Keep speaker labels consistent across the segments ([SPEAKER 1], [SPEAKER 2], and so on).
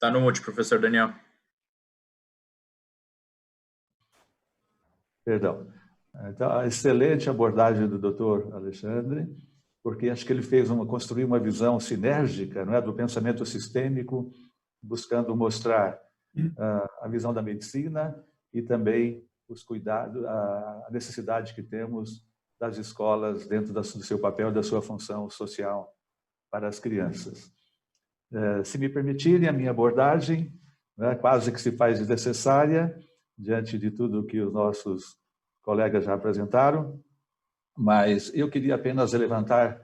[SPEAKER 1] Tá no mute, professor Daniel.
[SPEAKER 2] Perdão. Então, a excelente abordagem do Dr. Alexandre, porque acho que ele construiu uma visão sinérgica, não é, do pensamento sistêmico, buscando mostrar a visão da medicina e também os cuidados, a necessidade que temos das escolas dentro do seu papel, da sua função social para as crianças. Se me permitirem, a minha abordagem, né, quase que se faz desnecessária, diante de tudo que os nossos colegas já apresentaram, mas eu queria apenas levantar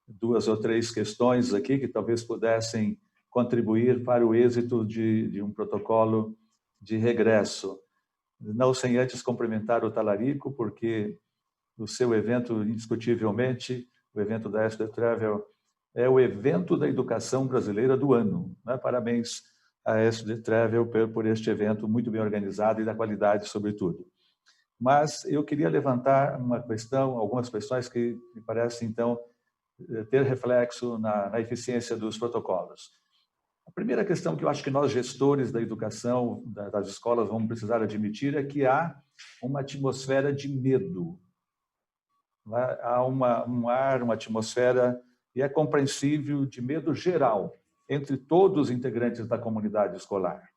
[SPEAKER 2] 2 ou 3 questões aqui que talvez pudessem contribuir para o êxito de um protocolo de regresso. Não sem antes cumprimentar o Talarico, porque o seu evento, indiscutivelmente, o evento da SD Travel, é o evento da educação brasileira do ano, né? Parabéns à SD Travel por este evento muito bem organizado e da qualidade, sobretudo. Mas eu queria levantar algumas questões que me parecem, então, ter reflexo na eficiência dos protocolos. A primeira questão que eu acho que nós, gestores da educação, das escolas, vamos precisar admitir é que há uma atmosfera de medo. Há uma atmosfera, e é compreensível, de medo geral entre todos os integrantes da comunidade escolar.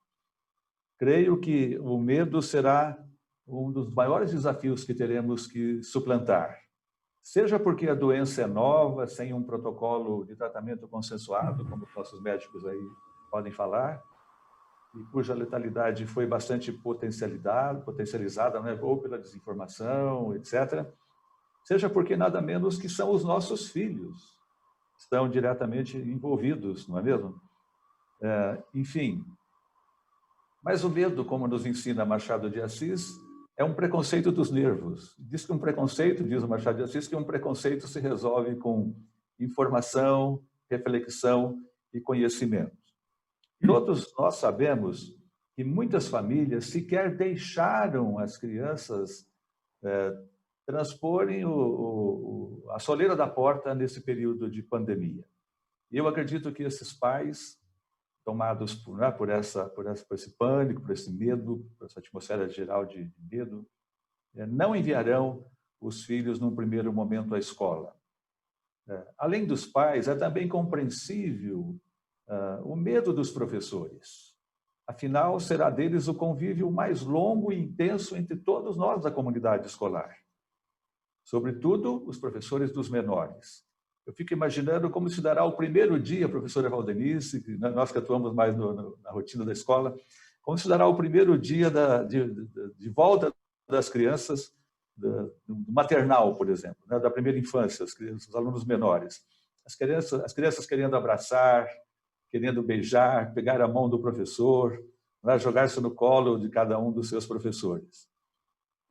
[SPEAKER 2] Creio que o medo será um dos maiores desafios que teremos que suplantar. Seja porque a doença é nova, sem um protocolo de tratamento consensuado, como os nossos médicos aí podem falar, e cuja letalidade foi bastante potencializada, né? Ou pela desinformação, etc. Seja porque nada menos que são os nossos filhos que estão diretamente envolvidos, não é mesmo? Enfim, mas o medo, como nos ensina Machado de Assis, é um preconceito dos nervos. Diz que um preconceito, diz o Machado de Assis, que um preconceito se resolve com informação, reflexão e conhecimento. Todos nós sabemos que muitas famílias sequer deixaram as crianças transporem a soleira da porta nesse período de pandemia. E eu acredito que esses pais, tomados por esse pânico, por esse medo, por essa atmosfera geral de medo, não enviarão os filhos num primeiro momento à escola. Além dos pais, é também compreensível o medo dos professores. Afinal, será deles o convívio mais longo e intenso entre todos nós da comunidade escolar. Sobretudo, os professores dos menores. Eu fico imaginando como se dará o primeiro dia, professora Valdenice, nós que atuamos mais na rotina da escola, como se dará o primeiro dia de volta das crianças do maternal, por exemplo, né, da primeira infância, os alunos menores. As crianças querendo abraçar, querendo beijar, pegar a mão do professor, né, jogar-se no colo de cada um dos seus professores.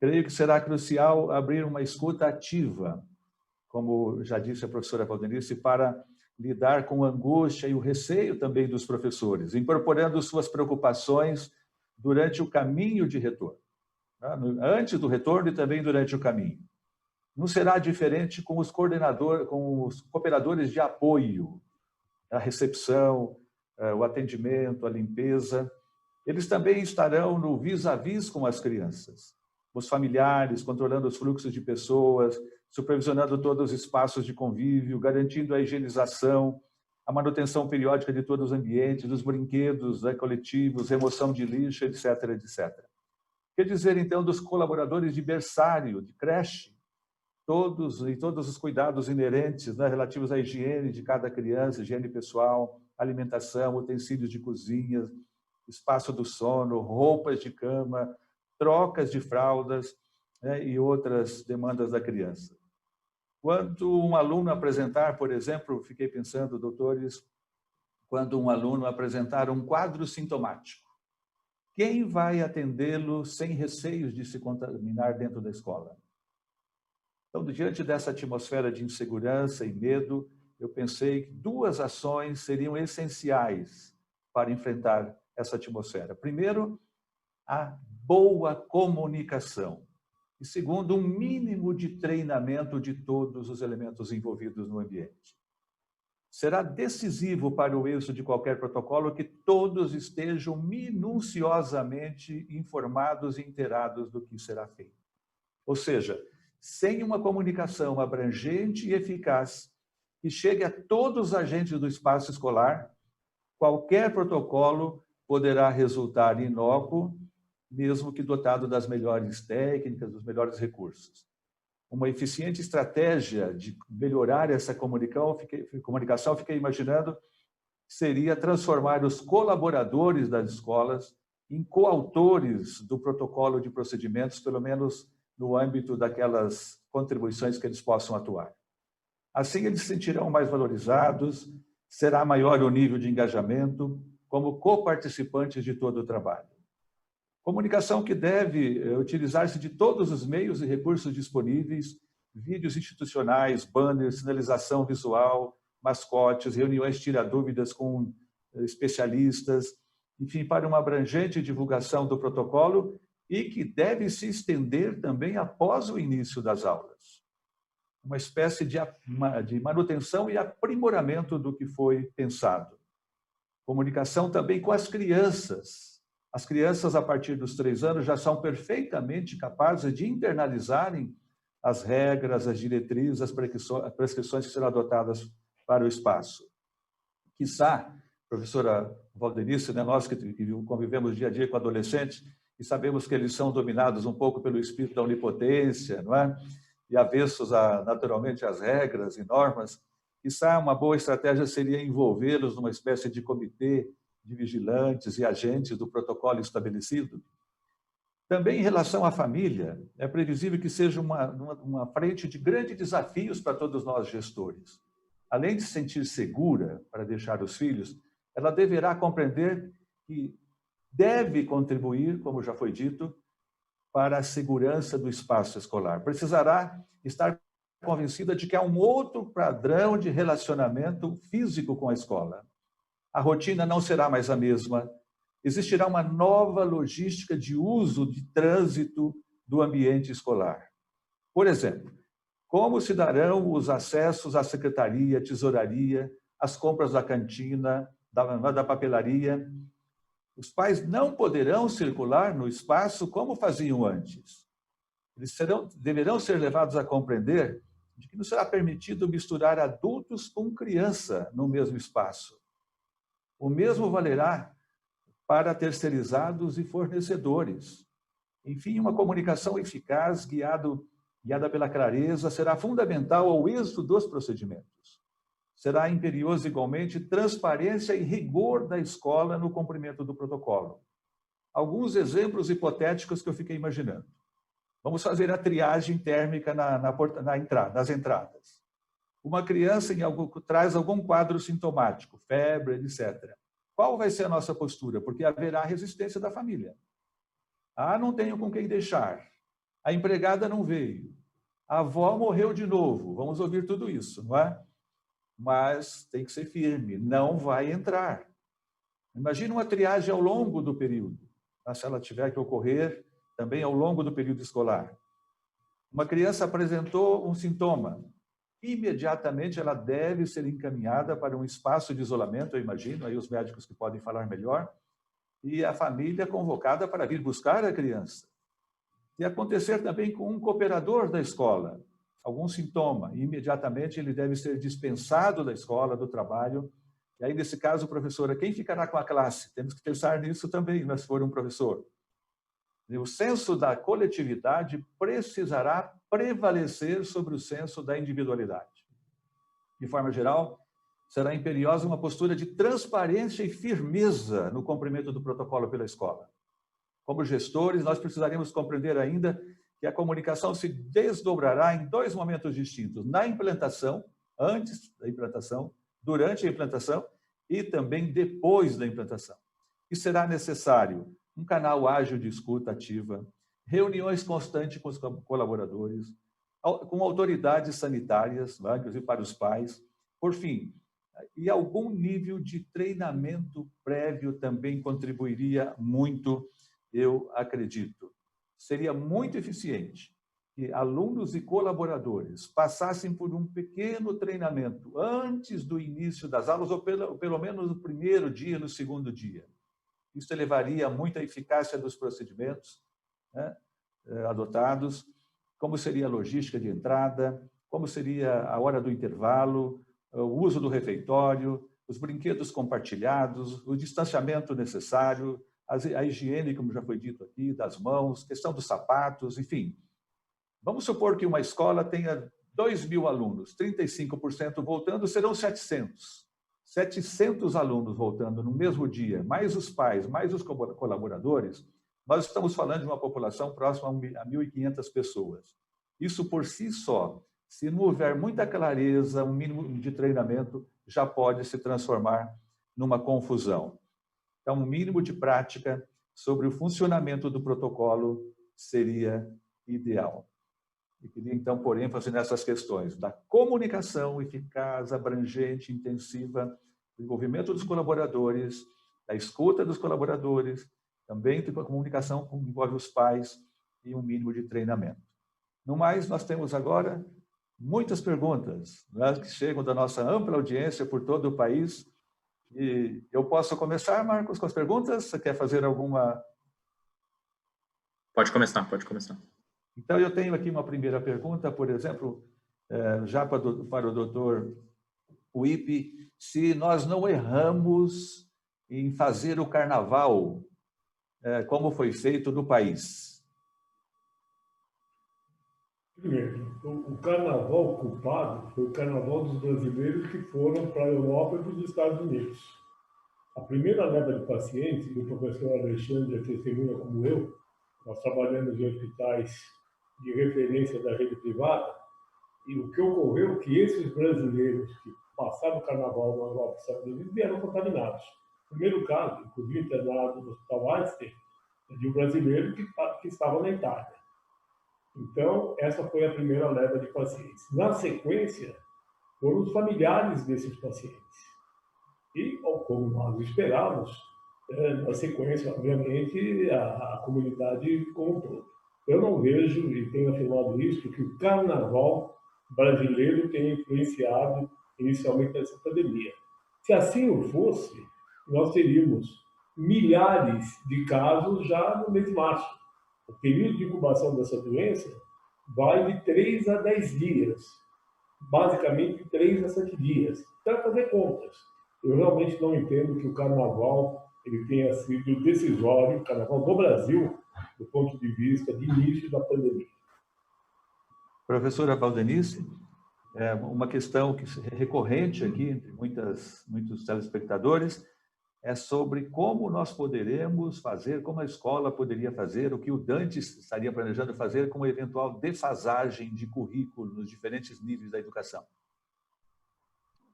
[SPEAKER 2] Creio que será crucial abrir uma escuta ativa, como já disse a professora Valdenice, para lidar com a angústia e o receio também dos professores, incorporando suas preocupações durante o caminho de retorno, né? Antes do retorno e também durante o caminho. Não será diferente com os cooperadores de apoio, a recepção, o atendimento, a limpeza. Eles também estarão no vis-a-vis com as crianças, os familiares, controlando os fluxos de pessoas, supervisionando todos os espaços de convívio, garantindo a higienização, a manutenção periódica de todos os ambientes, dos brinquedos coletivos, remoção de lixo, etc., etc. Quer dizer, então, dos colaboradores de berçário, de creche, todos os cuidados inerentes, né, relativos à higiene de cada criança, higiene pessoal, alimentação, utensílios de cozinha, espaço do sono, roupas de cama, trocas de fraldas, né, e outras demandas da criança. Quando um aluno apresentar, por exemplo, fiquei pensando, doutores, quando um aluno apresentar um quadro sintomático, quem vai atendê-lo sem receios de se contaminar dentro da escola? Então, diante dessa atmosfera de insegurança e medo, eu pensei que 2 ações seriam essenciais para enfrentar essa atmosfera. Primeiro, a boa comunicação. E segundo, um mínimo de treinamento de todos os elementos envolvidos no ambiente. Será decisivo para o êxito de qualquer protocolo que todos estejam minuciosamente informados e inteirados do que será feito. Ou seja, sem uma comunicação abrangente e eficaz que chegue a todos os agentes do espaço escolar, qualquer protocolo poderá resultar inócuo, mesmo que dotado das melhores técnicas, dos melhores recursos. Uma eficiente estratégia de melhorar essa comunicação, fiquei imaginando, seria transformar os colaboradores das escolas em coautores do protocolo de procedimentos, pelo menos no âmbito daquelas contribuições que eles possam atuar. Assim, eles se sentirão mais valorizados, será maior o nível de engajamento como coparticipantes de todo o trabalho. Comunicação que deve utilizar-se de todos os meios e recursos disponíveis, vídeos institucionais, banners, sinalização visual, mascotes, reuniões tira-dúvidas com especialistas, enfim, para uma abrangente divulgação do protocolo e que deve se estender também após o início das aulas. Uma espécie de manutenção e aprimoramento do que foi pensado. Comunicação também com as crianças. As crianças, a partir dos 3 anos, já são perfeitamente capazes de internalizarem as regras, as diretrizes, as prescrições que serão adotadas para o espaço. Quiçá, professora Valdenice, né, nós que convivemos dia a dia com adolescentes e sabemos que eles são dominados um pouco pelo espírito da onipotência, não é? E avessos, naturalmente, às regras e normas, quiçá uma boa estratégia seria envolvê-los numa espécie de comitê de vigilantes e agentes do protocolo estabelecido. Também em relação à família, é previsível que seja uma frente de grandes desafios para todos nós gestores. Além de se sentir segura para deixar os filhos, ela deverá compreender que deve contribuir, como já foi dito, para a segurança do espaço escolar. Precisará estar convencida de que há um outro padrão de relacionamento físico com a escola. A rotina não será mais a mesma. Existirá uma nova logística de uso de trânsito do ambiente escolar. Por exemplo, como se darão os acessos à secretaria, tesouraria, às compras da cantina, da papelaria? Os pais não poderão circular no espaço como faziam antes. Eles deverão ser levados a compreender de que não será permitido misturar adultos com criança no mesmo espaço. O mesmo valerá para terceirizados e fornecedores. Enfim, uma comunicação eficaz, guiada pela clareza, será fundamental ao êxito dos procedimentos. Será imperioso, igualmente, transparência e rigor da escola no cumprimento do protocolo. Alguns exemplos hipotéticos que eu fiquei imaginando. Vamos fazer a triagem térmica nas entradas. Uma criança traz algum quadro sintomático, febre, etc. Qual vai ser a nossa postura? Porque haverá resistência da família. Ah, não tenho com quem deixar. A empregada não veio. A avó morreu de novo. Vamos ouvir tudo isso, não é? Mas tem que ser firme, não vai entrar. Imagina uma triagem ao longo do período, se ela tiver que ocorrer também ao longo do período escolar. Uma criança apresentou um sintoma, imediatamente ela deve ser encaminhada para um espaço de isolamento, eu imagino, aí os médicos que podem falar melhor, e a família convocada para vir buscar a criança. E acontecer também com um cooperador da escola, algum sintoma, imediatamente ele deve ser dispensado da escola, do trabalho. E aí, nesse caso, professora, quem ficará com a classe? Temos que pensar nisso também, se for um professor. E o senso da coletividade precisará prevalecer sobre o senso da individualidade. De forma geral, será imperiosa uma postura de transparência e firmeza no cumprimento do protocolo pela escola. Como gestores, nós precisaremos compreender ainda que a comunicação se desdobrará em 2 momentos distintos, na implantação, antes da implantação, durante a implantação e também depois da implantação. E será necessário um canal ágil de escuta ativa, reuniões constantes com os colaboradores, com autoridades sanitárias, inclusive para os pais, por fim, e algum nível de treinamento prévio também contribuiria muito, eu acredito. Seria muito eficiente que alunos e colaboradores passassem por um pequeno treinamento antes do início das aulas, ou pelo menos no primeiro dia, no segundo dia. Isso elevaria muito a eficácia dos procedimentos, né, adotados, como seria a logística de entrada, como seria a hora do intervalo, o uso do refeitório, os brinquedos compartilhados, o distanciamento necessário, a higiene, como já foi dito aqui, das mãos, questão dos sapatos, enfim. Vamos supor que uma escola tenha 2.000 alunos, 35% voltando, serão 700. 700 alunos voltando no mesmo dia, mais os pais, mais os colaboradores, nós estamos falando de uma população próxima a 1.500 pessoas. Isso por si só, se não houver muita clareza, um mínimo de treinamento, já pode se transformar numa confusão. Então, um mínimo de prática sobre o funcionamento do protocolo seria ideal. Eu queria, então, pôr ênfase nessas questões da comunicação eficaz, abrangente, intensiva, do envolvimento dos colaboradores, da escuta dos colaboradores, também a comunicação que envolve os pais e um mínimo de treinamento. No mais, nós temos agora muitas perguntas, né, que chegam da nossa ampla audiência por todo o país. E eu posso começar, Marcos, com as perguntas? Você quer fazer alguma...
[SPEAKER 1] Pode começar, pode começar.
[SPEAKER 2] Então, eu tenho aqui uma primeira pergunta, por exemplo, já para o doutor Uípe, se nós não erramos em fazer o carnaval como foi feito no país.
[SPEAKER 3] Primeiro, o carnaval culpado foi o carnaval dos brasileiros que foram para a Europa e para os Estados Unidos. A primeira leva de pacientes, e o professor Alexandre é testemunha como eu, nós trabalhamos em hospitais de referência da rede privada, e o que ocorreu é que esses brasileiros que passaram o carnaval na Europa e nos Estados Unidos vieram contaminados. O primeiro caso, inclusive internado no Hospital Einstein, é de um brasileiro que estava na Itália. Então, essa foi a primeira leva de pacientes. Na sequência, foram os familiares desses pacientes. E, como nós esperávamos, na sequência, obviamente, a comunidade como um todo. Eu não vejo, e tenho afirmado isso, que o carnaval brasileiro tenha influenciado inicialmente essa pandemia. Se assim o fosse, nós teríamos milhares de casos já no mês de março. O período de incubação dessa doença vai de 3 a 10 dias, basicamente de 3 a 7 dias. Para fazer contas, eu realmente não entendo que o carnaval ele tenha sido decisório, o carnaval do Brasil, do ponto de vista de início da pandemia.
[SPEAKER 2] Professora Valdenice, uma questão que é recorrente aqui entre muitos telespectadores é sobre como nós poderemos fazer, como a escola poderia fazer, o que o Dante estaria planejando fazer com uma eventual defasagem de currículo nos diferentes níveis da educação.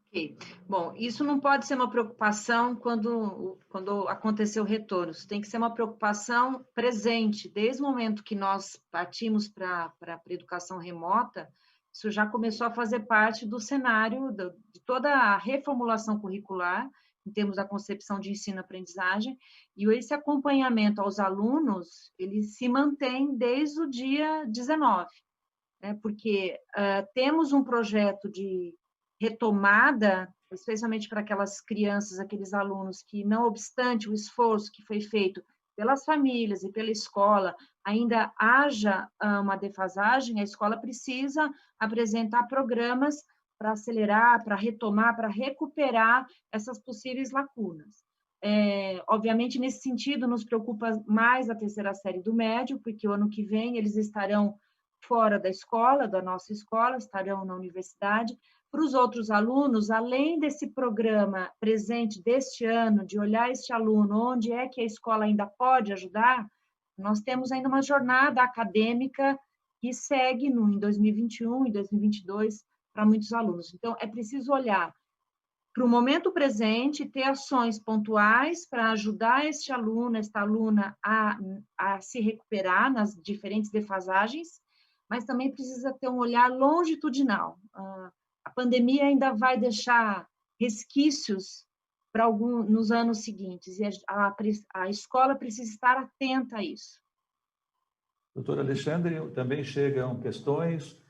[SPEAKER 4] Ok. Bom, isso não pode ser uma preocupação quando acontecer o retorno, isso tem que ser uma preocupação presente, desde o momento que nós partimos para a educação remota, isso já começou a fazer parte do cenário de toda a reformulação curricular, em termos da concepção de ensino-aprendizagem, e esse acompanhamento aos alunos, ele se mantém desde o dia 19, né? Porque temos um projeto de retomada, especialmente para aquelas crianças, aqueles alunos que, não obstante o esforço que foi feito pelas famílias e pela escola, ainda haja uma defasagem, a escola precisa apresentar programas para acelerar, para retomar, para recuperar essas possíveis lacunas. Obviamente, nesse sentido, nos preocupa mais a terceira série do médio, porque o ano que vem eles estarão fora da escola, da nossa escola, estarão na universidade. Para os outros alunos, além desse programa presente deste ano, de olhar este aluno, onde é que a escola ainda pode ajudar, nós temos ainda uma jornada acadêmica que segue em 2021 e 2022 para muitos alunos. Então, é preciso olhar para o momento presente, ter ações pontuais para ajudar este aluno, esta aluna a se recuperar nas diferentes defasagens, mas também precisa ter um olhar longitudinal. A pandemia ainda vai deixar resquícios para nos anos seguintes, e a escola precisa estar atenta a isso.
[SPEAKER 2] Doutor Alexandre, também chegam questões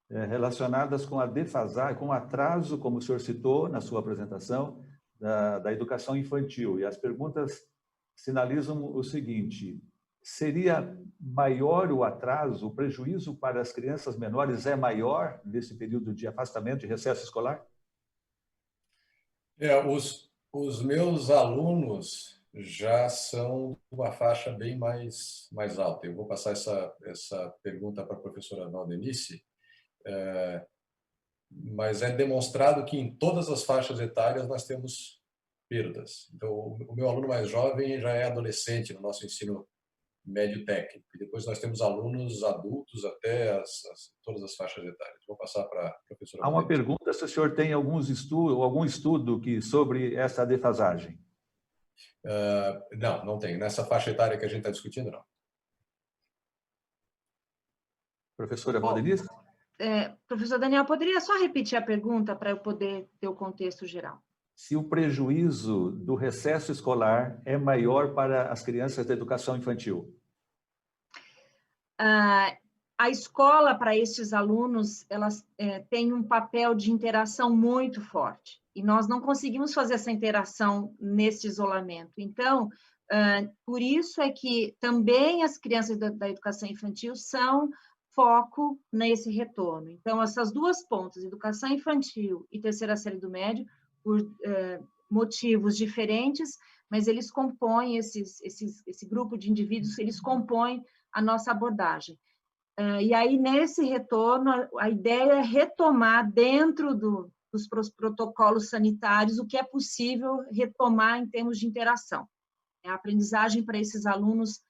[SPEAKER 2] relacionadas com a defasagem, com o atraso, como o senhor citou na sua apresentação, da educação infantil. E as perguntas sinalizam o seguinte: seria maior o atraso, o prejuízo para as crianças menores é maior nesse período de afastamento, de recesso escolar?
[SPEAKER 1] Os meus alunos já são uma faixa bem mais alta. Eu vou passar essa pergunta para a professora Valdenice, mas é demonstrado que em todas as faixas etárias nós temos perdas. Então, o meu aluno mais jovem já é adolescente no nosso ensino médio técnico. E depois nós temos alunos adultos até todas as faixas etárias. Vou passar para a professora.
[SPEAKER 2] Há uma pergunta se o senhor tem algum estudo sobre essa defasagem.
[SPEAKER 1] Não tenho. Nessa faixa etária que a gente está discutindo, não.
[SPEAKER 2] Professora Valdenice?
[SPEAKER 4] Professor Daniel, poderia só repetir a pergunta para eu poder ter o contexto geral?
[SPEAKER 2] Se o prejuízo do recesso escolar é maior para as crianças da educação infantil?
[SPEAKER 4] A escola, para esses alunos, elas tem um papel de interação muito forte. E nós não conseguimos fazer essa interação nesse isolamento. Então, por isso é que também as crianças da educação infantil são foco nesse retorno. Então, essas duas pontas, educação infantil e terceira série do médio, por motivos diferentes, mas eles compõem, esse grupo de indivíduos, eles compõem a nossa abordagem. E aí, nesse retorno, a ideia é retomar dentro dos protocolos sanitários o que é possível retomar em termos de interação. A aprendizagem para esses alunos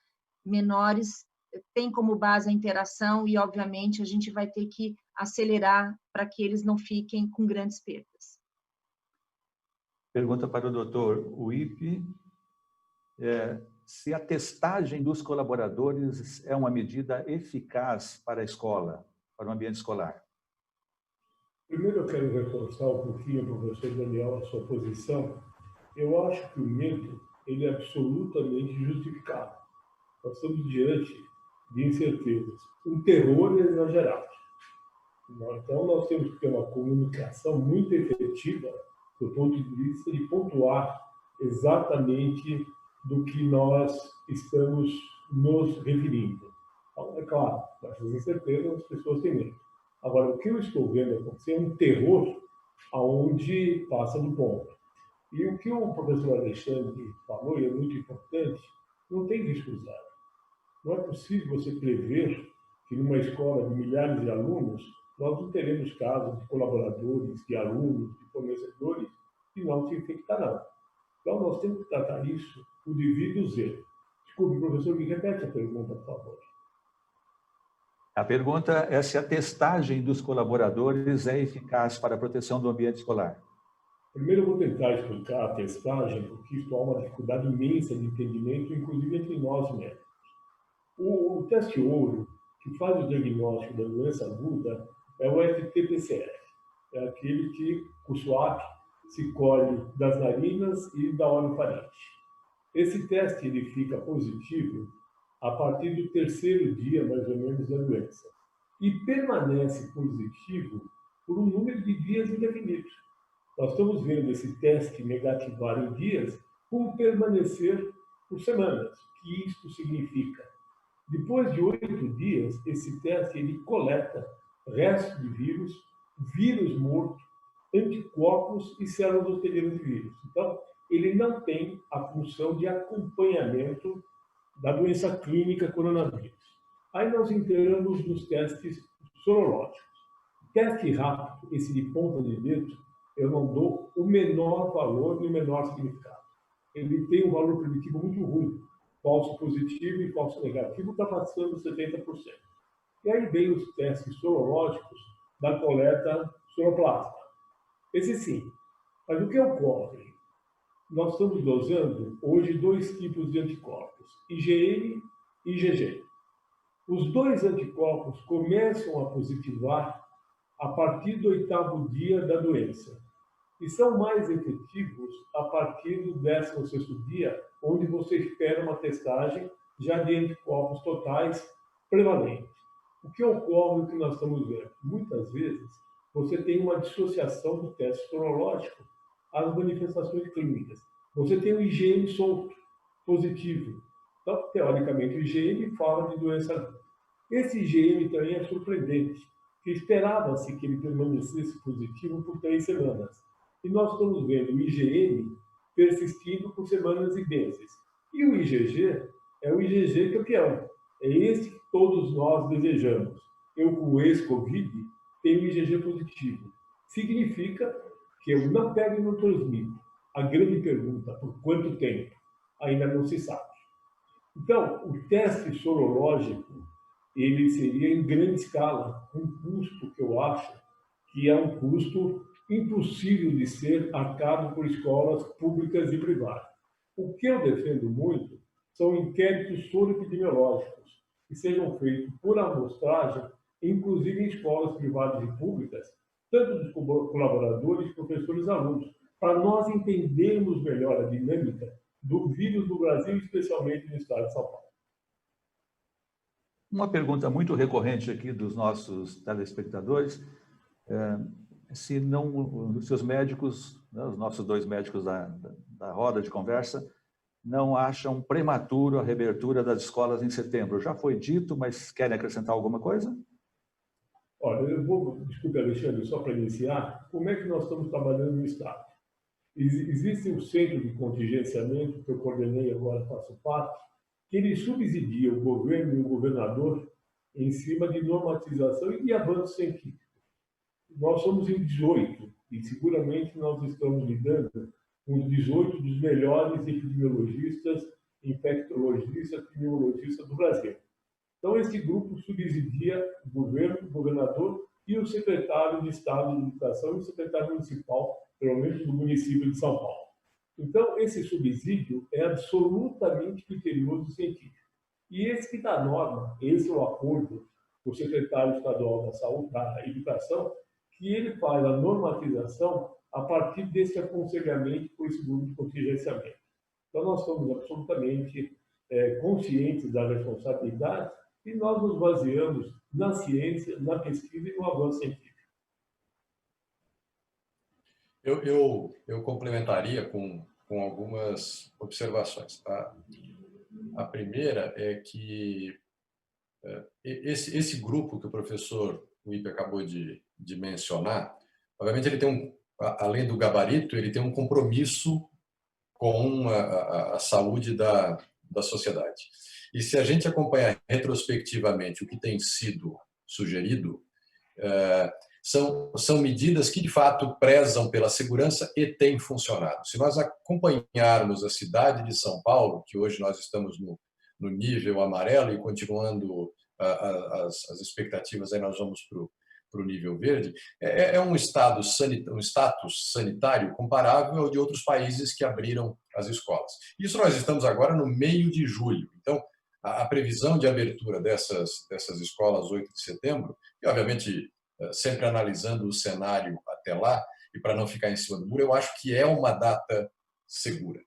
[SPEAKER 4] menores tem como base a interação e, obviamente, a gente vai ter que acelerar para que eles não fiquem com grandes perdas.
[SPEAKER 2] Pergunta para o doutor Uip. Se a testagem dos colaboradores é uma medida eficaz para a escola, para o ambiente escolar?
[SPEAKER 3] Primeiro, eu quero reforçar um pouquinho, professor Daniel, a sua posição. Eu acho que o medo ele é absolutamente justificado. Nós estamos diante de incertezas. Um terror exagerado. Então, nós temos que ter uma comunicação muito efetiva do ponto de vista de pontuar exatamente do que nós estamos nos referindo. Então, é claro, nessas incertezas as pessoas têm medo. Agora, o que eu estou vendo acontecer é um terror aonde passa do ponto. E o que o professor Alexandre falou, e é muito importante, não tem risco zero. Não é possível você prever que numa escola de milhares de alunos, nós não teremos casos de colaboradores, de alunos, de fornecedores que não se infectarão. Então, nós temos que tratar isso o devido zelo. Desculpe, professor, me repete a pergunta, por favor.
[SPEAKER 2] A pergunta é se a testagem dos colaboradores é eficaz para a proteção do ambiente escolar.
[SPEAKER 3] Primeiro, eu vou tentar explicar a testagem, porque isso há uma dificuldade imensa de entendimento, inclusive entre nós médicos. O teste ouro, que faz o diagnóstico da doença aguda, é o FT-PCR. É aquele que o SWAP se colhe das narinas e da orofaringe. Esse teste ele fica positivo a partir do terceiro dia, mais ou menos, da doença. E permanece positivo por um número de dias indefinidos. Nós estamos vendo esse teste negativar em dias por permanecer por semanas. O que isso significa? Depois de 8 dias, esse teste ele coleta restos de vírus, vírus morto, anticorpos e células hospeleiras de vírus. Então, ele não tem a função de acompanhamento da doença clínica coronavírus. Aí nós entramos nos testes sorológicos. Teste rápido, esse de ponta de dedo, eu não dou o menor valor e o menor significado. Ele tem um valor preditivo muito ruim. Falso positivo e falso negativo está passando 70%. E aí vem os testes sorológicos da coleta soroplasma. Esse sim. Mas o que ocorre? Nós estamos dosando hoje 2 tipos de anticorpos, IgM e IgG. Os 2 anticorpos começam a positivar a partir do 8º dia da doença e são mais efetivos a partir do 16º dia, onde você espera uma testagem já de anticorpos totais prevalente. O que ocorre, o que nós estamos vendo? Muitas vezes, você tem uma dissociação do teste sorológico às manifestações clínicas. Você tem o IgM solto, positivo. Então, teoricamente, o IgM fala de doença. Esse IgM também é surpreendente, porque esperava-se que ele permanecesse positivo por 3 semanas. E nós estamos vendo o IgM persistindo por semanas e meses. E o IgG é o IgG campeão. É esse que todos nós desejamos. Eu, com o ex-Covid, tenho IgG positivo. Significa que eu não pego e não transmito. A grande pergunta, por quanto tempo? Ainda não se sabe. Então, o teste sorológico, ele seria em grande escala, um custo que eu acho que é um custo impossível de ser arcado por escolas públicas e privadas. O que eu defendo muito são inquéritos soroepidemiológicos, que sejam feitos por amostragem, inclusive em escolas privadas e públicas, tanto dos colaboradores, professores e alunos, para nós entendermos melhor a dinâmica do vírus no Brasil, especialmente no estado de São Paulo.
[SPEAKER 2] Uma pergunta muito recorrente aqui dos nossos telespectadores se não os seus médicos, né, os nossos 2 médicos da roda de conversa, não acham prematuro a reabertura das escolas em setembro. Já foi dito, mas querem acrescentar alguma coisa?
[SPEAKER 3] Olha, desculpe, Alexandre, só para iniciar, como é que nós estamos trabalhando no Estado? Existe um centro de contingenciamento, que eu coordenei agora, faço parte, que ele subsidia o governo e o governador em cima de normatização e de avanço científico. Nós somos em 18, e seguramente nós estamos lidando com os 18 dos melhores epidemiologistas, infectologistas, epidemiologistas do Brasil. Então, esse grupo subsidia o governo, o governador e o secretário de Estado de Educação e o secretário municipal, pelo menos do município de São Paulo. Então, esse subsídio é absolutamente criterioso e científico. E esse que dá norma, esse é o acordo com o secretário estadual da Saúde, da Educação, que ele faz a normatização a partir desse aconselhamento por esse grupo de contingenciamento. Então, nós somos absolutamente conscientes da responsabilidade e nós nos baseamos na ciência, na pesquisa e no avanço científico.
[SPEAKER 1] Eu complementaria com algumas observações. A primeira é que esse grupo que o professor Wippe acabou de mencionar, obviamente ele tem além do gabarito, ele tem um compromisso com a saúde da sociedade. E se a gente acompanhar retrospectivamente o que tem sido sugerido, são medidas que, de fato, prezam pela segurança e têm funcionado. Se nós acompanharmos a cidade de São Paulo, que hoje nós estamos no nível amarelo e continuando as expectativas, aí nós vamos para o nível verde, é um status sanitário comparável ao de outros países que abriram as escolas. Isso nós estamos agora no meio de julho. Então, a previsão de abertura dessas escolas 8 de setembro, e obviamente sempre analisando o cenário até lá, e para não ficar em cima do muro, eu acho que é uma data segura.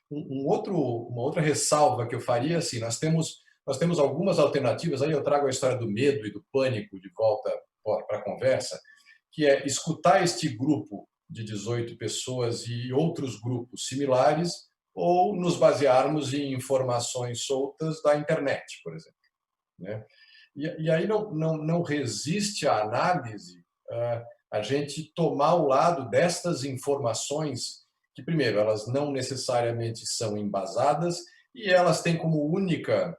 [SPEAKER 1] Uma outra ressalva que eu faria, assim, nós temos algumas alternativas, aí eu trago a história do medo e do pânico de volta para a conversa, que é escutar este grupo de 18 pessoas e outros grupos similares, ou nos basearmos em informações soltas da internet, por exemplo, né? E aí não resiste à análise a gente tomar o lado destas informações que, primeiro, elas não necessariamente são embasadas e elas têm como única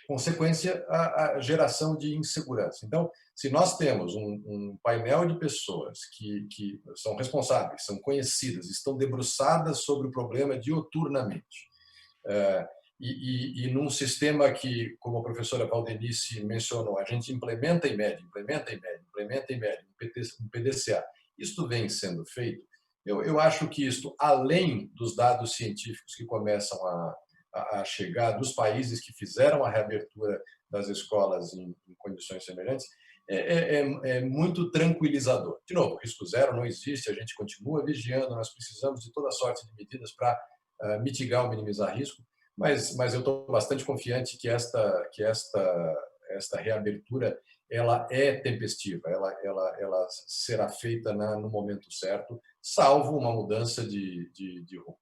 [SPEAKER 1] consequência a geração de insegurança. Então, se nós temos um painel de pessoas que são responsáveis, são conhecidas, estão debruçadas sobre o problema dioturnamente, e num sistema que, como a professora Valdenice mencionou, a gente implementa e mede, um PDCA, isto vem sendo feito, eu acho que isto, além dos dados científicos que começam a chegar dos países que fizeram a reabertura das escolas em condições semelhantes, é muito tranquilizador. De novo, risco zero não existe, a gente continua vigiando, nós precisamos de toda sorte de medidas para mitigar ou minimizar risco, mas eu estou bastante confiante que esta reabertura ela é tempestiva, ela será feita no momento certo, salvo uma mudança de rumo.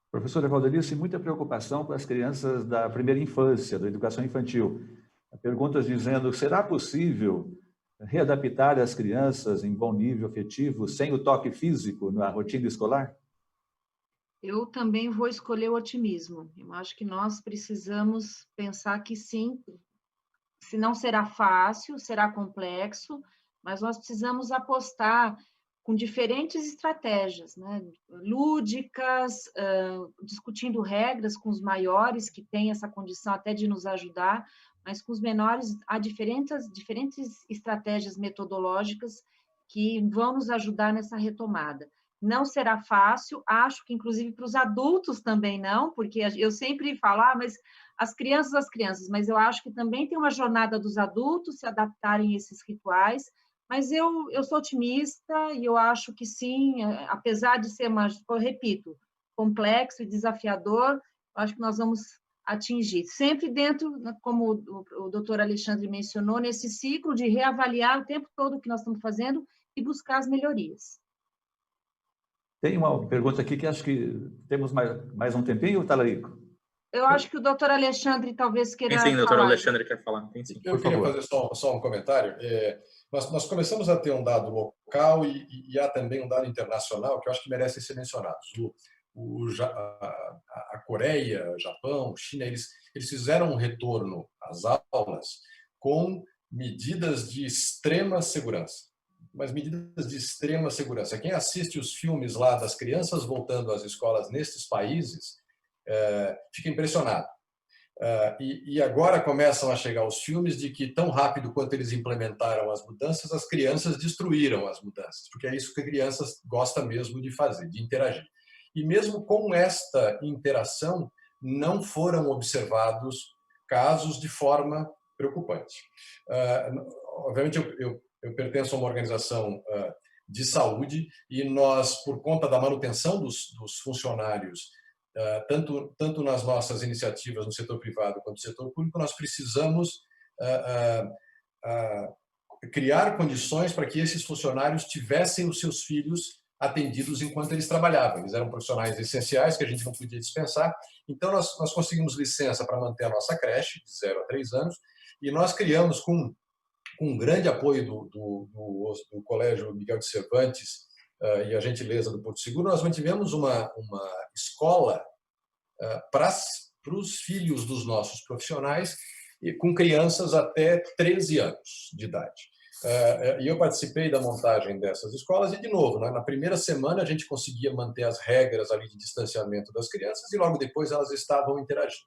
[SPEAKER 2] Professora Valdelice, muita preocupação com as crianças da primeira infância, da educação infantil. Perguntas dizendo, será possível readaptar as crianças em bom nível afetivo sem o toque físico na rotina escolar?
[SPEAKER 4] Eu também vou escolher o otimismo. Eu acho que nós precisamos pensar que sim, se não será fácil, será complexo, mas nós precisamos apostar com diferentes estratégias, né? Lúdicas, discutindo regras com os maiores, que têm essa condição até de nos ajudar, mas com os menores há diferentes estratégias metodológicas que vão nos ajudar nessa retomada. Não será fácil, acho que inclusive para os adultos também não, porque eu sempre falo, mas as crianças, mas eu acho que também tem uma jornada dos adultos se adaptarem a esses rituais, mas eu sou otimista e eu acho que sim, apesar de ser, eu repito, complexo e desafiador, eu acho que nós vamos atingir. Sempre dentro, como o doutor Alexandre mencionou, nesse ciclo de reavaliar o tempo todo o que nós estamos fazendo e buscar as melhorias.
[SPEAKER 2] Tem uma pergunta aqui que acho que temos mais um tempinho, Talarico?
[SPEAKER 4] Eu acho que o doutor Alexandre talvez queira falar.
[SPEAKER 5] Sim, o doutor Alexandre quer falar. Tem sim.
[SPEAKER 1] Eu queria fazer só um comentário. Nós começamos a ter um dado local e há também um dado internacional que eu acho que merecem ser mencionados. A Coreia, Japão, China, eles fizeram um retorno às aulas com medidas de extrema segurança. Mas medidas de extrema segurança. Quem assiste os filmes lá das crianças voltando às escolas nesses países fica impressionado. E agora começam a chegar os filmes de que, tão rápido quanto eles implementaram as mudanças, as crianças destruíram as mudanças, porque é isso que a criança gosta mesmo de fazer, de interagir. E mesmo com esta interação, não foram observados casos de forma preocupante. Obviamente, eu pertenço a uma organização de saúde e nós, por conta da manutenção dos funcionários, tanto nas nossas iniciativas no setor privado quanto no setor público, nós precisamos criar condições para que esses funcionários tivessem os seus filhos atendidos enquanto eles trabalhavam. Eles eram profissionais essenciais que a gente não podia dispensar, então nós conseguimos licença para manter a nossa creche, de 0 a 3 anos, e nós criamos, com um grande apoio do Colégio Miguel de Cervantes e a gentileza do Porto Seguro, nós mantivemos uma escola para os filhos dos nossos profissionais, com crianças até 13 anos de idade. E eu participei da montagem dessas escolas e, de novo, na primeira semana a gente conseguia manter as regras ali de distanciamento das crianças e logo depois elas estavam interagindo.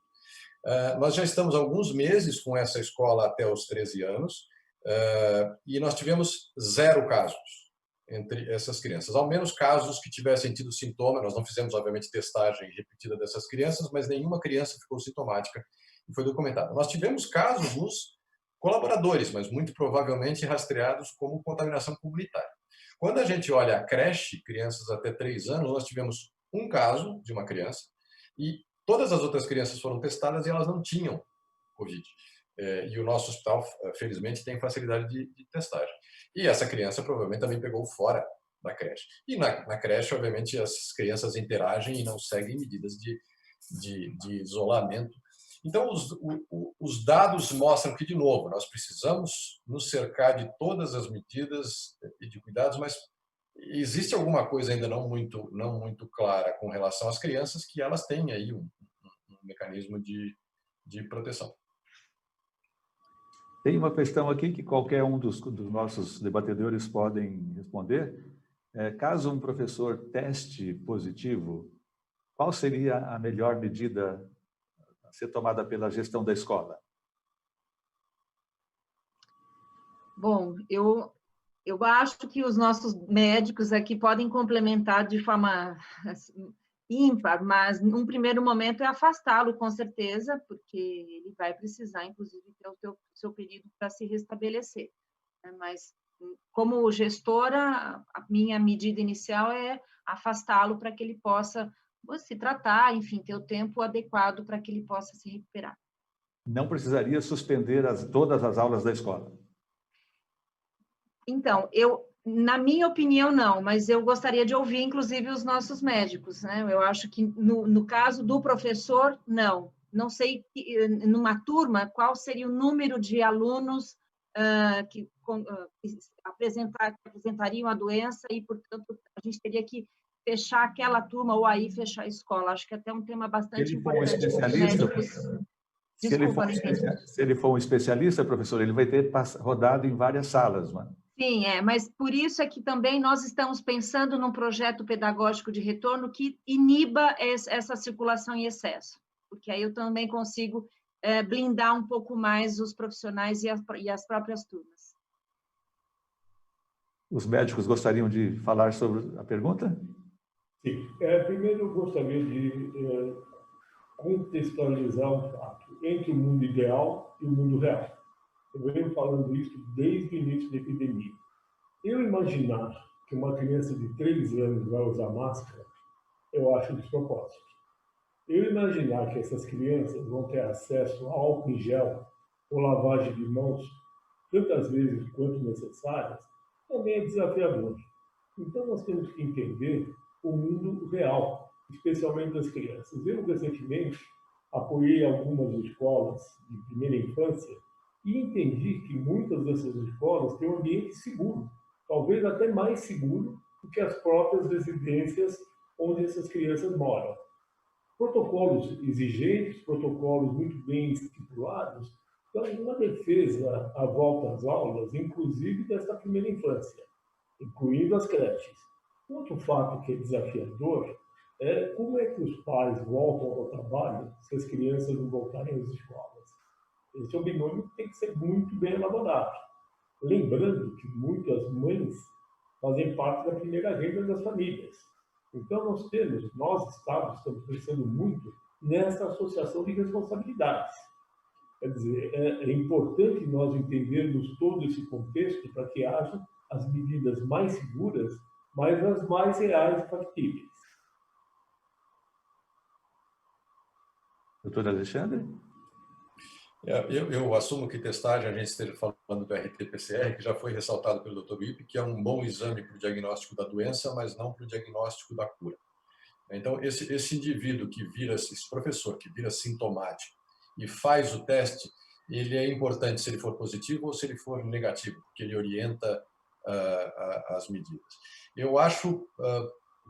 [SPEAKER 1] Nós já estamos há alguns meses com essa escola até os 13 anos e nós tivemos 0 casos entre essas crianças, ao menos casos que tivessem tido sintoma. Nós não fizemos, obviamente, testagem repetida dessas crianças, mas nenhuma criança ficou sintomática e foi documentado. Nós tivemos casos nos colaboradores, mas muito provavelmente rastreados como contaminação comunitária. Quando a gente olha a creche, crianças até 3 anos, nós tivemos um caso de uma criança e todas as outras crianças foram testadas e elas não tinham Covid. E o nosso hospital, felizmente, tem facilidade de testagem. E essa criança provavelmente também pegou fora da creche. E na creche, obviamente, as crianças interagem e não seguem medidas de isolamento. Então, os dados mostram que, de novo, nós precisamos nos cercar de todas as medidas e de cuidados, mas existe alguma coisa ainda não muito clara com relação às crianças, que elas têm aí um mecanismo de proteção.
[SPEAKER 2] Tem uma questão aqui que qualquer um dos nossos debatedores podem responder. Caso um professor teste positivo, qual seria a melhor medida a ser tomada pela gestão da escola?
[SPEAKER 4] Bom, eu acho que os nossos médicos aqui podem complementar de forma ímpar, mas num primeiro momento é afastá-lo, com certeza, porque ele vai precisar, inclusive, ter o seu período para se restabelecer. Mas, como gestora, a minha medida inicial é afastá-lo para que ele possa se tratar, enfim, ter o tempo adequado para que ele possa se recuperar.
[SPEAKER 2] não precisaria suspender todas as aulas da escola?
[SPEAKER 4] Então, na minha opinião, não, mas eu gostaria de ouvir, inclusive, os nossos médicos, né? Eu acho que, no caso do professor, não. Não sei, numa turma, qual seria o número de alunos que apresentariam a doença e, portanto, a gente teria que fechar aquela turma ou aí fechar a escola. Acho que é até um tema bastante importante para os médicos.
[SPEAKER 2] Se ele for um especialista, professor, ele vai ter rodado em várias salas, não é?
[SPEAKER 4] Sim, mas por isso é que também nós estamos pensando num projeto pedagógico de retorno que iniba essa circulação em excesso, porque aí eu também consigo blindar um pouco mais os profissionais e as próprias turmas.
[SPEAKER 2] Os médicos gostariam de falar sobre a pergunta?
[SPEAKER 3] Sim. Primeiro, eu gostaria de contextualizar um fato entre o mundo ideal e o mundo real. Eu venho falando isso desde o início da epidemia. Eu imaginar que uma criança de 3 anos vai usar máscara, eu acho despropósito. Eu imaginar que essas crianças vão ter acesso a álcool em gel ou lavagem de mãos tantas vezes quanto necessárias, também é desafiador. Então, nós temos que entender o mundo real, especialmente das crianças. Eu, recentemente, apoiei algumas escolas de primeira infância e entendi que muitas dessas escolas têm um ambiente seguro, talvez até mais seguro do que as próprias residências onde essas crianças moram. Protocolos exigentes, protocolos muito bem estipulados, dão uma defesa à volta às aulas, inclusive desta primeira infância, incluindo as creches. Outro fato que é desafiador é como é que os pais voltam ao trabalho se as crianças não voltarem às escolas. Esse é um binômio que tem que ser muito bem elaborado. Lembrando que muitas mães fazem parte da primeira renda das famílias. Então, nós, Estados, estamos pensando muito nessa associação de responsabilidades. Quer dizer, é importante nós entendermos todo esse contexto para que haja as medidas mais seguras, mas as mais reais e factíveis.
[SPEAKER 2] Doutor Alexandre?
[SPEAKER 1] Eu assumo que testagem, a gente esteja falando do RT-PCR, que já foi ressaltado pelo Dr. Wipp, que é um bom exame para o diagnóstico da doença, mas não para o diagnóstico da cura. Então, esse indivíduo que vira, esse professor que vira sintomático e faz o teste, ele é importante se ele for positivo ou se ele for negativo, porque ele orienta as medidas. Eu acho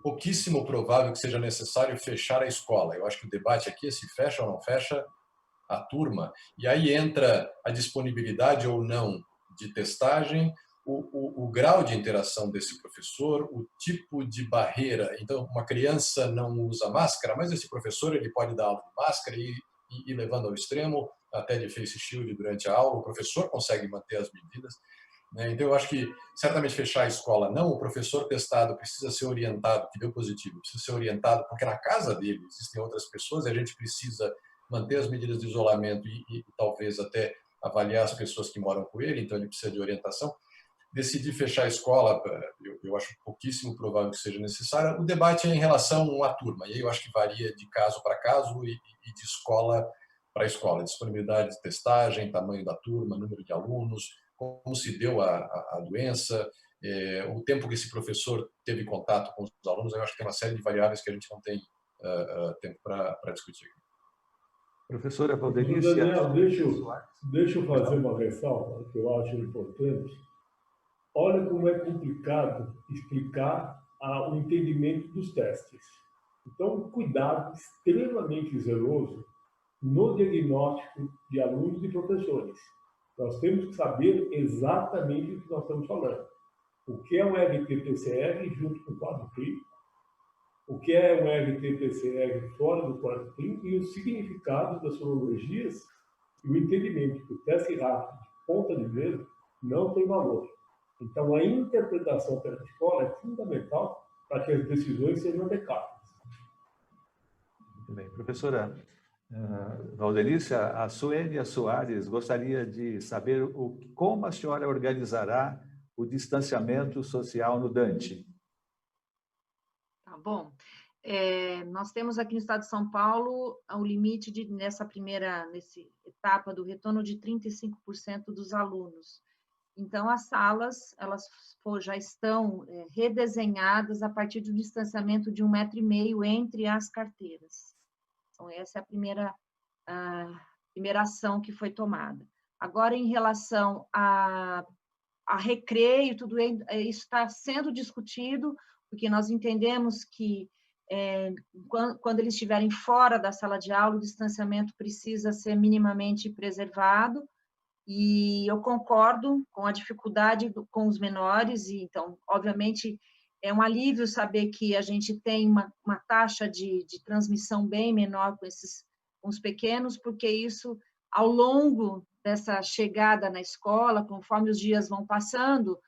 [SPEAKER 1] pouquíssimo provável que seja necessário fechar a escola. Eu acho que o debate aqui é se fecha ou não fecha a turma, e aí entra a disponibilidade ou não de testagem, o grau de interação desse professor, o tipo de barreira. Então, uma criança não usa máscara, mas esse professor ele pode dar aula de máscara e ir levando ao extremo, até de face shield durante a aula, o professor consegue manter as medidas. Então, eu acho que certamente fechar a escola não, o professor testado precisa ser orientado, que deu positivo, precisa ser orientado, porque na casa dele existem outras pessoas e a gente precisa manter as medidas de isolamento e talvez até avaliar as pessoas que moram com ele, então ele precisa de orientação. Decidir fechar a escola, eu acho pouquíssimo provável que seja necessário. O debate é em relação à turma, e aí eu acho que varia de caso para caso e de escola para escola. Disponibilidade de testagem, tamanho da turma, número de alunos, como se deu a doença, o tempo que esse professor teve contato com os alunos. Eu acho que tem uma série de variáveis que a gente não tem tempo para discutir.
[SPEAKER 2] Professora Valdenice...
[SPEAKER 3] Daniel, deixa eu fazer uma ressalva que eu acho importante. Olha como é complicado explicar o entendimento dos testes. Então, cuidado extremamente zeloso no diagnóstico de alunos e professores. Nós temos que saber exatamente o que nós estamos falando. O que é um RT-PCR junto com o quadro clínico, o que é um RT-PCR fora do quadro clínico e o significado das sorologias e o entendimento que o teste rápido de ponta de dedo não tem valor. Então, a interpretação pela escola é fundamental para que as decisões sejam adequadas.
[SPEAKER 2] Muito bem. Professora Valdenice, a Suênia Soares gostaria de saber como a senhora organizará o distanciamento social no Dante.
[SPEAKER 4] Tá bom. nós temos aqui no estado de São Paulo o limite nessa etapa do retorno de 35% dos alunos. Então, as salas, elas já estão redesenhadas a partir do distanciamento de 1,5 m entre as carteiras. Então, essa é a primeira ação que foi tomada. Agora, em relação a recreio, tudo isso está sendo discutido, porque nós entendemos que quando eles estiverem fora da sala de aula, o distanciamento precisa ser minimamente preservado, e eu concordo com a dificuldade com os menores, e então, obviamente, é um alívio saber que a gente tem uma taxa de transmissão bem menor com os pequenos, porque isso, ao longo dessa chegada na escola, conforme os dias vão passando,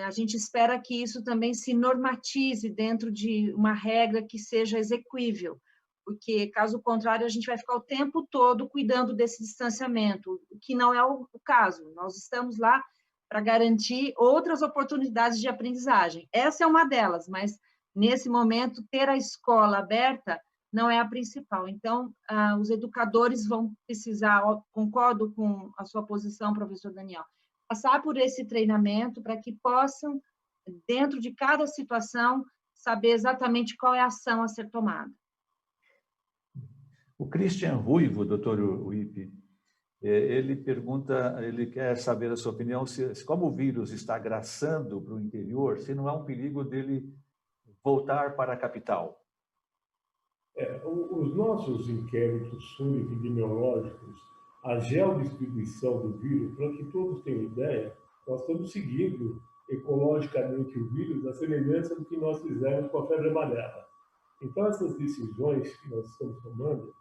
[SPEAKER 4] a gente espera que isso também se normatize dentro de uma regra que seja exequível, porque, caso contrário, a gente vai ficar o tempo todo cuidando desse distanciamento, o que não é o caso. Nós estamos lá para garantir outras oportunidades de aprendizagem. Essa é uma delas, mas, nesse momento, ter a escola aberta não é a principal. Então, os educadores vão precisar, concordo com a sua posição, professor Daniel, passar por esse treinamento para que possam, dentro de cada situação, saber exatamente qual é a ação a ser tomada.
[SPEAKER 2] O Christian Ruivo, doutor Uip, ele pergunta, ele quer saber a sua opinião, como o vírus está graçando para o interior, se não há um perigo dele voltar para a capital.
[SPEAKER 3] Os nossos inquéritos epidemiológicos, a geodistribuição do vírus, para que todos tenham ideia, nós estamos seguindo ecologicamente o vírus, a semelhança do que nós fizemos com a febre amarela. Então, essas decisões que nós estamos tomando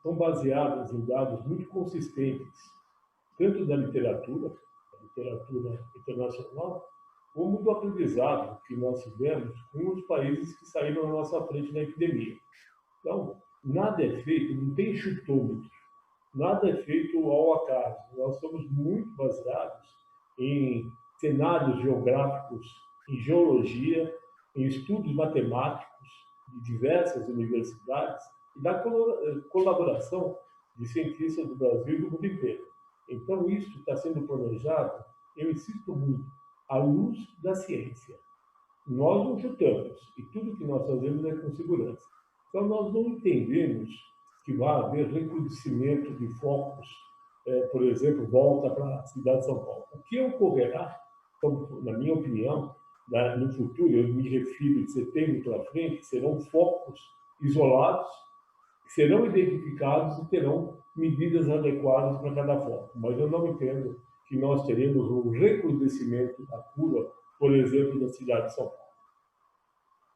[SPEAKER 3] são baseadas em dados muito consistentes, tanto da literatura internacional, como do aprendizado que nós tivemos com os países que saíram à nossa frente na epidemia. Então, nada é feito, não tem chutômetro, nada é feito ao acaso. Nós somos muito baseados em cenários geográficos, em geologia, em estudos matemáticos de diversas universidades e da colaboração de cientistas do Brasil e do mundo inteiro. Então, isso está sendo planejado, eu insisto muito, à luz da ciência. Nós não chutamos, e tudo que nós fazemos é com segurança. Então, nós não entendemos que vai haver recrudescimento de focos, por exemplo, volta para a cidade de São Paulo. O que ocorrerá, na minha opinião, no futuro, eu me refiro de setembro para frente, serão focos isolados, que serão identificados e terão medidas adequadas para cada foco. Mas eu não entendo que nós teremos um recrudescimento da curva, por exemplo, da cidade de São Paulo.